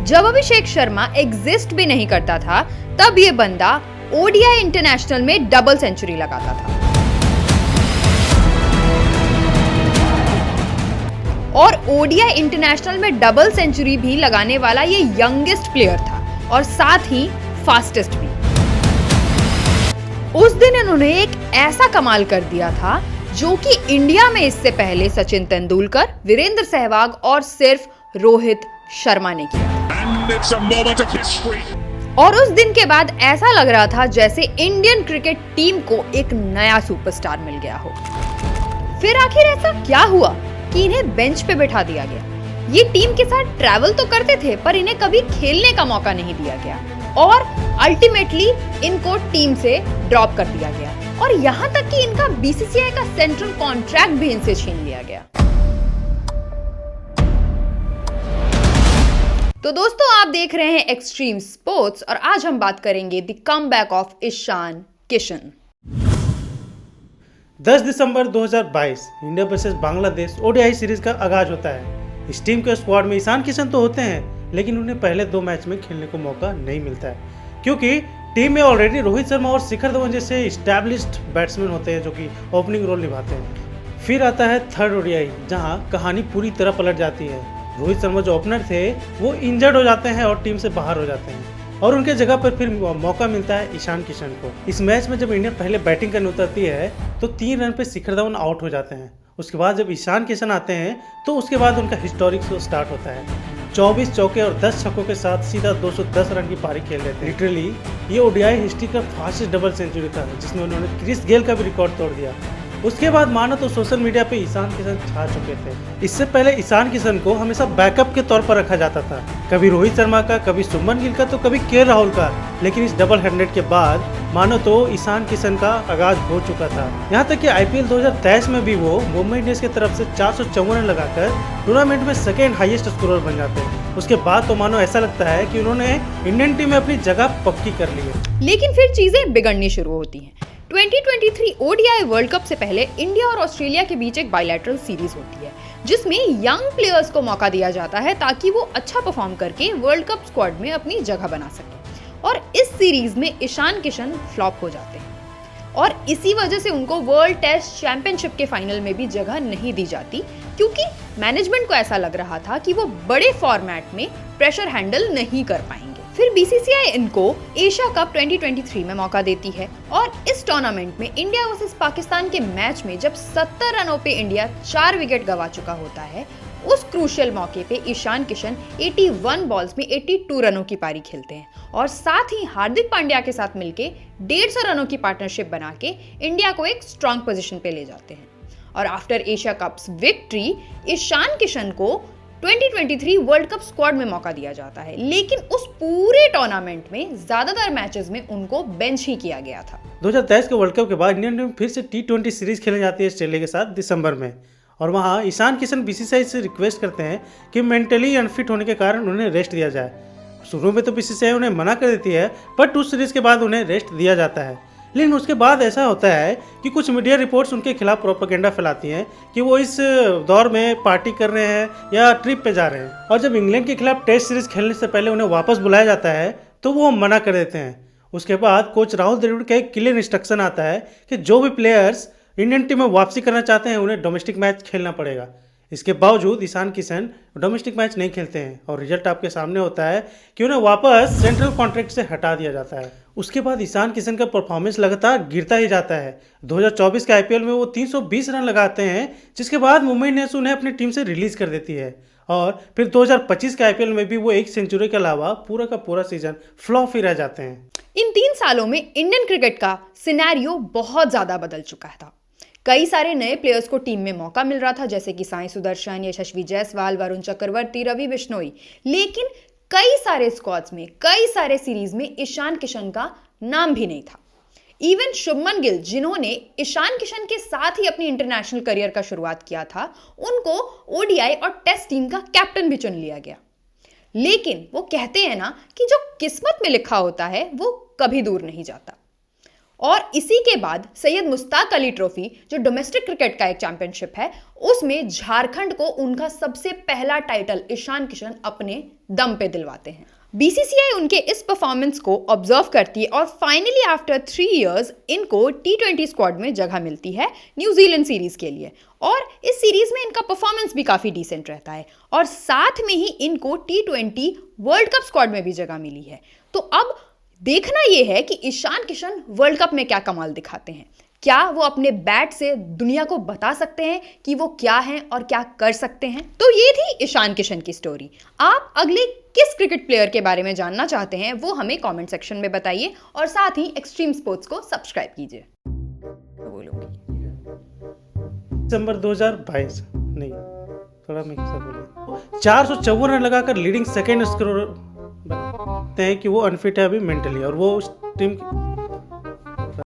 जब अभिषेक शर्मा एग्जिस्ट भी नहीं करता था, तब ये बंदा ओडीआई इंटरनेशनल में डबल सेंचुरी लगाता था। और ओडीआई इंटरनेशनल में डबल सेंचुरी भी लगाने वाला ये यंगेस्ट प्लेयर था और साथ ही फास्टेस्ट भी। उस दिन इन्होंने एक ऐसा कमाल कर दिया था जो कि इंडिया में इससे पहले सचिन तेंदुलकर, वीरेंद्र सहवाग और सिर्फ रोहित शर्मा ने किया। और उस दिन के बाद ऐसा लग रहा था जैसे इंडियन क्रिकेट टीम को एक नया सुपरस्टार मिल गया हो। फिर आखिर ऐसा क्या हुआ कि इन्हें बेंच पे बैठा दिया गया? ये टीम के साथ ट्रैवल तो करते थे, पर इन्हें कभी खेलने का मौका नहीं दिया गया और अल्टीमेटली इनको टीम से ड्रॉप कर दिया गया और यहाँ तक कि इनका बीसीसीआई का सेंट्रल कॉन्ट्रैक्ट भी इनसे छीन लिया गया। तो दोस्तों, आप देख रहे हैं एक्सट्रीम स्पोर्ट्स और आज हम बात करेंगे the comeback of Ishan Kishan. 10 दिसंबर 2022 India versus Bangladesh ODI series का आगाज होता है। इस टीम के स्क्वाड में ईशान किशन तो होते हैं, लेकिन उन्हें पहले 2 मैच में खेलने को मौका नहीं मिलता है क्योंकि टीम में ऑलरेडी रोहित शर्मा और शिखर धवन जैसे एस्टैब्लिश्ड बैट्समैन होते हैं जो कि ओपनिंग रोल निभाते हैं। फिर आता है थर्ड ओडीआई, जहां कहानी पूरी तरह पलट जाती है। रोहित शर्मा जो ओपनर थे वो इंजर्ड हो जाते हैं और टीम से बाहर हो जाते हैं और उनके जगह पर फिर मौका मिलता है ईशान किशन को। इस मैच में जब इंडिया पहले बैटिंग करने उतरती है तो 3 रन पे शिखर धवन आउट हो जाते हैं। उसके बाद जब ईशान किशन आते हैं तो उसके बाद उनका हिस्टोरिक स्टार्ट होता है। 24 चौके और 10 छक्कों के साथ सीधा 210 रन की पारी खेल लेते हैं। लिटरली ये ओडीआई हिस्ट्री का फास्टेस्ट डबल सेंचुरी था, जिसमें उन्होंने क्रिस गेल का भी रिकॉर्ड तोड़ दिया। उसके बाद मानो तो सोशल मीडिया पे ईशान किशन छा चुके थे। इससे पहले ईशान किशन को हमेशा बैकअप के तौर पर रखा जाता था, कभी रोहित शर्मा का, कभी शुभमन गिल का, तो कभी के राहुल का। लेकिन इस डबल हैंडेड के बाद मानो तो ईशान किशन का आगाज हो चुका था। यहाँ तक कि आईपीएल 2023 में भी वो मुंबई इंडियंस की तरफ से 454 रन लगाकर टूर्नामेंट में सेकेंड हाईएस्ट स्कोरर बन जाते हैं। उसके बाद तो मानो ऐसा लगता है कि उन्होंने इंडियन टीम में अपनी जगह पक्की कर ली है। लेकिन फिर चीजें बिगड़नी शुरू होती हैं। 2023 ओडीआई वर्ल्ड कप से पहले इंडिया और ऑस्ट्रेलिया के बीच एक बायलैटरल सीरीज होती है, जिसमें यंग प्लेयर्स को मौका दिया जाता है ताकि वो अच्छा परफॉर्म करके वर्ल्ड कप स्क्वाड में अपनी जगह बना सके। और इस सीरीज में ईशान किशन फ्लॉप हो जाते हैं और इसी वजह से उनको वर्ल्ड टेस्ट चैंपियनशिप के फाइनल में भी जगह नहीं दी जाती, क्योंकि मैनेजमेंट को ऐसा लग रहा था कि वो बड़े फॉर्मेट में प्रेशर हैंडल नहीं कर पाएंगे। फिर बीसीसीआई इनको एशिया कप 2023 में मौका देती है और इस टूर्नामेंट में इंडिया वर्सेस पाकिस्तान के मैच में जब 70 रनों पे इंडिया 4 विकेट गंवा चुका होता है, उस क्रूशियल मौके पे ईशान किशन 81 बॉल्स में 82 रनों की पारी खेलते हैं और साथ ही हार्दिक पांड्या के साथ मिलके 150 रनों की पार्टनरशिप बना के इंडिया को एक स्ट्रॉन्ग पोजीशन पे ले जाते हैं। और after Asia Cup's victory Ishan Kishan को 2023 वर्ल्ड कप स्क्वाड में मौका दिया जाता है, लेकिन उस पूरे टूर्नामेंट में ज्यादातर मैचेस में उनको बेंच ही किया गया था। 2023 के वर्ल्ड कप के बाद इंडियन टीम फिर से T20 सीरीज खेलने जाती है ऑस्ट्रेलिया के साथ दिसंबर में, और वहां ईशान किशन बीसीसीआई से रिक्वेस्ट करते हैं कि मेंटली अनफिट होने के कारण उन्हें रेस्ट दिया जाए। शुरू में तो बीसीसीआई उन्हें मना कर देती है, बट उस सीरीज के बाद उन्हें रेस्ट दिया जाता है। लेकिन उसके बाद ऐसा होता है कि कुछ मीडिया रिपोर्ट्स उनके खिलाफ प्रोपेगेंडा फैलाती हैं कि वो इस दौर में पार्टी कर रहे हैं या ट्रिप पे जा रहे हैं। और जब इंग्लैंड के खिलाफ टेस्ट सीरीज खेलने से पहले उन्हें वापस बुलाया जाता है तो वो मना कर देते हैं। उसके बाद कोच राहुल द्रविड़ का एक क्लियर इंस्ट्रक्शन आता है कि जो भी प्लेयर्स इंडियन टीम में वापसी करना चाहते हैं उन्हें डोमेस्टिक मैच खेलना पड़ेगा। इसके बावजूद ईशान किशन डोमेस्टिक मैच नहीं खेलते हैं और रिजल्ट आपके सामने होता है कि उन्हें वापस सेंट्रल कॉन्ट्रैक्ट से हटा दिया जाता है। उसके बाद ईशान किशन का परफॉर्मेंस लगातार गिरता ही जाता है। 2024 के आईपीएल में वो 320 रन लगाते हैं, जिसके बाद मुंबई इंडियंस उन्हें अपनी टीम से रिलीज कर देती है। और फिर 2025 के आईपीएल में भी वो 1 सेंचुरी के अलावा पूरा का पूरा सीजन फ्लॉप ही रह जाते हैं। इन 3 सालों में इंडियन क्रिकेट का सिनेरियो बहुत ज्यादा बदल चुका था। कई सारे नए प्लेयर्स को टीम में मौका मिल रहा था, जैसे कि साई सुदर्शन, यशस्वी जायसवाल, वरुण चक्रवर्ती, रवि बिश्नोई। लेकिन कई सारे स्क्वाड्स में, कई सारे सीरीज में ईशान किशन का नाम भी नहीं था। इवन शुभमन गिल, जिन्होंने ईशान किशन के साथ ही अपनी इंटरनेशनल करियर का शुरुआत किया था, उनको ओडीआई और टेस्ट टीम का कैप्टन भी चुन लिया गया। लेकिन वो कहते हैं ना कि जो किस्मत में लिखा होता है वो कभी दूर नहीं जाता। और इसी के बाद सैयद मुश्ताक अली ट्रॉफी, जो डोमेस्टिक क्रिकेट का एक चैंपियनशिप है, उसमें झारखंड को उनका सबसे पहला टाइटल ईशान किशन अपने दम पे दिलवाते हैं। बीसीसीआई उनके इस परफॉर्मेंस को ऑब्जर्व करती है और फाइनली आफ्टर 3 इयर्स इनको T20 स्क्वाड में जगह मिलती है न्यूजीलैंड सीरीज के लिए, और इस सीरीज में इनका परफॉर्मेंस भी काफी डिसेंट रहता है और साथ में ही इनको T20 वर्ल्ड कप स्क्वाड में भी जगह मिली है। तो अब देखना यह है कि ईशान किशन वर्ल्ड कप में क्या कमाल दिखाते हैं। क्या वो अपने बैट से दुनिया को बता सकते हैं कि वो क्या हैं और क्या कर सकते हैं? तो ये थी ईशान किशन की स्टोरी। आप अगले किस क्रिकेट प्लेयर के बारे में जानना चाहते हैं वो हमें कमेंट सेक्शन में बताइए और साथ ही एक्सट्रीम स्पोर्ट्स को सब्सक्राइब कीजिए। दिसंबर 2022 नहीं, थोड़ा मैं कैसा बोलूं, 454 रन लगाकर लीडिंग सेकेंड स्कोरर बनते हैं कि वो अनफिट है अभी मेंटली, और वो उस टीम